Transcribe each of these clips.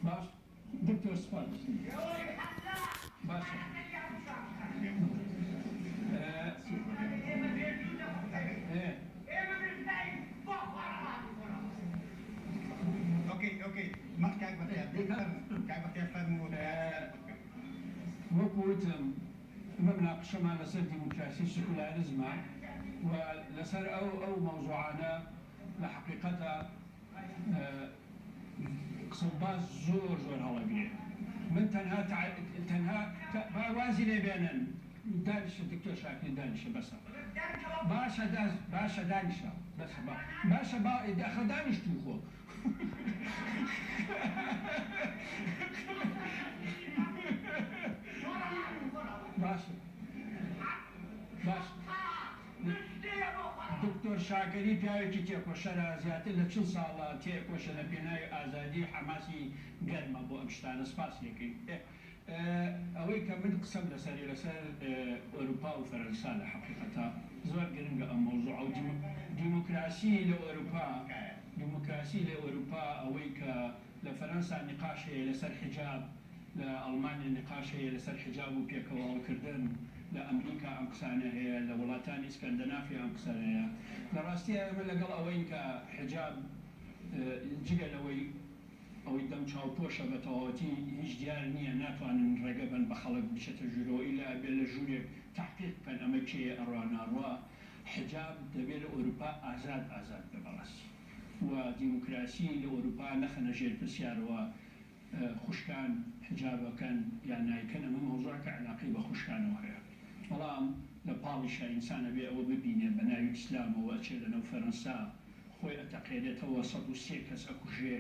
باش دكتور سباس باشا اوكي ما كان بخير فرمود وەکوتم مناقشەمان لەسەر دیموکراسی سکولارزمە و لەسەر ئەو مەوزوعانە لە حقیقەتە قسەباز زۆر هەڵەگرێت من تەنها وازی لێبێنن دانیشە دکتۆر شاکری دانیشە بەسە باشە دانیشە باشە ئەخە دانیشتوی خۆ باش دکتۆر شاکری پیاوێکی تێکۆشەرە زیاتر لە چ ساڵە تێکۆشە لە پێناوی ئازادی حەماسی گەرمە بۆ ئەم شتانە سپاسیەکەی ئەوەی کە من قسەم لەسەر ئەوروپا و فەرەنسا لە حقیقەتە زۆر گرنگە ئەم مەوزوع و دیموکراسی لە ئەوروپا ئەوەی کە لە فەرەنسا نقاش هەیە لەسەر حجاب لە ئەڵمانیا نقاش هەیە لەسەر حجاب و پێکەوەڵکردن لە ئەمریکا ئەم قسانە هەیە لە وڵاتانی ئسکەندەنافیا ئەم قسانە هەیە لە ڕاستیە ئێمە لەگەڵ ئەوەی کە حجاب جگە لەوەی ئەوەی دەم چاوپۆشە بە تەواوەتی هیچ دیار نییە ناتوانن ڕێگە بن بە خەڵک بچێتە ژوورەوە ئیلا بێت لە ژوورێک تحقیق بکەن ئەمە کێیە ئەڕواناڕوا حجاب دەبێت لە ئەوروپا ئازاد بێ بەڕاستی و دیموکراسی لە ئەوروپا نەخەنە ژێر پرسیارەوە خوشکان حجابەکەن یان نایکەن ئەمە مەوزوعکە علاقەی بە خوشکانەوە هەیە بەڵام لە پاڵیشە ئینسانە بێ ئەوە ببینێ بە ناوی ئیسلامەوە ئەچێ لەنەو فەرەنسا خۆی ئەتەقێنێتەوە 130 کەس ئەکوژێ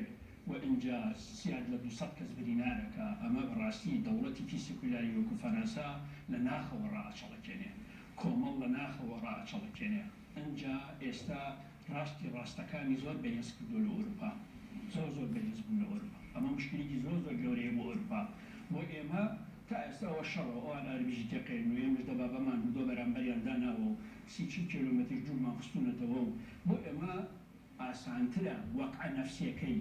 و اینجا زیاد لە 200 کەس برینارەکە ئەمە بەڕاستی دەوڵەتێکی سکولاری وەکو فەرەنسا لە ناخەوە ڕائەچەڵەکێنێ کۆمەڵ لە ناخەوە ڕائەچەڵەکێنێ ئەنجا ئێستا ڕاستەکانی زۆر بەهێز کردو لە ئەوروپا زۆر بەهێز بوون لە ئەوروپا ئەمە مشکلێکی زۆر گەورەیە بۆ ئەوروپا بۆ ئێمە تا ئێستا ئەوە شەڕەوە ئەوان ئەربیژی تێقێن و ئێمەش دەبابەمان بوو دۆ بەرامبەریان داناوە و 30 کیلۆمەتر دوورمان خستوونەتەوە و بۆ ئێمە ئاسانترە وەقع نەفسیەکەی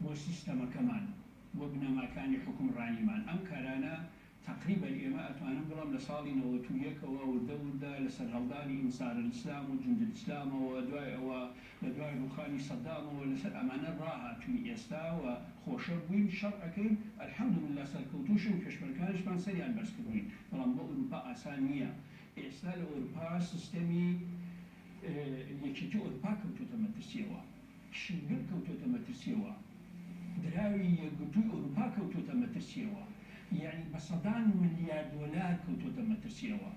بۆ سیستەمەکەمان بۆ بنەماکانی حکومڕانیمان ئەم کارانە تقریبا ئێمە ئەتوانم بڵام لە ساڵی 91ەوە وردە لەسەر هەڵدانی ئینسار ئیسلام و جوند ئیسلامەوە دوای ئەوە لە دوای ڕوخانی سەدامەوە لەسەر ئەمانە ڕاهاتووی ئێستا و خۆشە بووین شەڕ ئەەکەین ئەلحەمدولillah سەرکەوتوشن کەشمەرەکانشمان سەریان بەرزکردوین بەڵام بۆ ئەوروپا ئاسان نییە ئێستا لە ئەوروپا سیستەمی یەکێتی ئەوروپا کەوتوتە مەترسیەوە شنگل کەوتوتە مەترسیەوە دراوی یەکگرتووی ئەوروپا کەوتوتە مەترسیەوە یعنی بە سەدان ملیار دۆلار کەوتوتە مەترسیەوە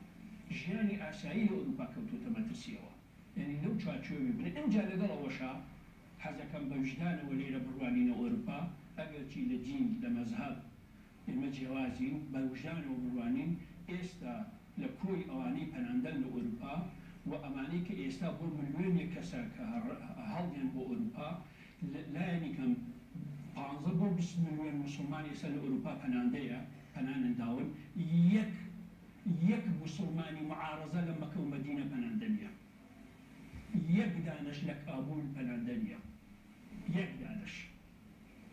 ژیانی ئاسایی لە ئەوروپا کەوتوتە مەترسیەوە یعنی لەو چارچۆوی بن ئەمجا لەگەڵەوەشە حەزەکەم بە وجدانەوە لێرە بڕوانینە ئەوروپا ئەگەرچی لە دین لە مەزهەب ئێمە جیاوازین بە وجدانەوە بڕوانین ئێستا لە کۆی ئەوانەی پەناندەن لە ئەوروپا و ئەمانەی کە ئێستا بۆ ملیۆنێک کەسە کە هەڵدێن بۆ ئەوروپا لایەنی کەم 15 بۆ 20 ملیۆن مسلمان ئێستا لە ئەوروپا پەناندەیە پەنانەنداون یەک مسلمانی معارەزە لە مەکە و مەدینە پەناندە نییە یەک دانش لە کابول پەناندە نییە یەک دانش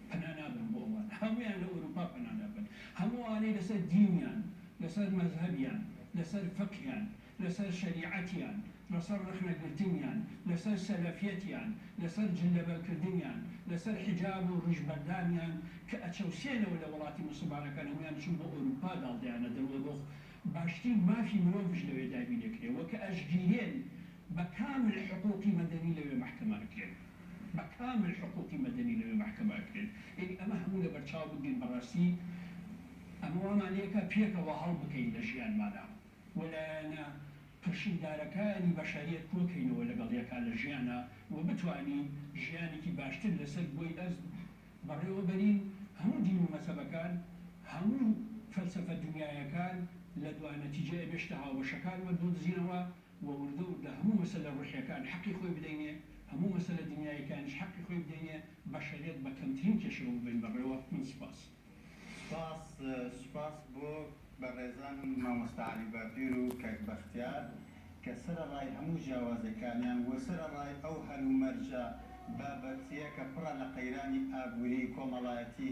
پەنانابن بۆ ئەوان هەمویان لە ئەوروپا پەنانابن هەمووانەی لەسەر دینیان لەسەر مەزهەبیان لەسەر فقهیان لەسەر شەریعەتیان لەسەر ڕخنەگرتنیان لەسەر سەلەفیەتیان لەسەر جلەبەرکردنیان لەسەر حجاب و ڕژبەردانیان کە ئەچەوسێنەوە لە وڵاتی موسڵمانەکان هەمویان چون بۆ ئەوروپا داڵدەیانە دەوە بۆ باشترین مافی مرۆڤش لەوێ دابینێکرێەوە کە ئەشگیرێن بە کامل حقوقی مەدەنی لەوێ محکەمەکرێن بە کامل حقوقی مەدەنی لەوێ محکەمەکرێن یعنی ئەمە هەموو لە بەرچاو بگرین بەڕاستی ئەمە وامانەیەکە پێکەوە هەڵ بکەین لە ژیانمانە وەلایەنە پشیلدارەکانی بەشەریەت کۆکەینەوە لەگەڵ یەکان لە ژیانە و بتوانین ژیانێکی باشتر لەسەر بۆی ئەز بەڕێوە بەرین هەموو دین و مەسەبەکان هەموو فەلسەفە دنیایەکان لە دوای نەتیجە بێشتە هاوبەشەکان وەردۆزینەوە و وردە لە هەموو مەسەلە ڕوحیەکان حەقی خۆی بدەینێ هەموو مەسەلە دنیایەکانش حەقی خۆی بدەینێ بەشەریەت بە کەمترین کێشەوە ببین بەڕێوە من سپاس بۆ بەڕێزان مامۆستا عەلی بابیر و کاک بەختیار کە سەرەڕای هەموو جیاوازەکانیان و سەرەڕای ئەو هەلومەرجە بابەتیە کە پڕە لە قەیرانی ئابووری کۆمەڵایەتی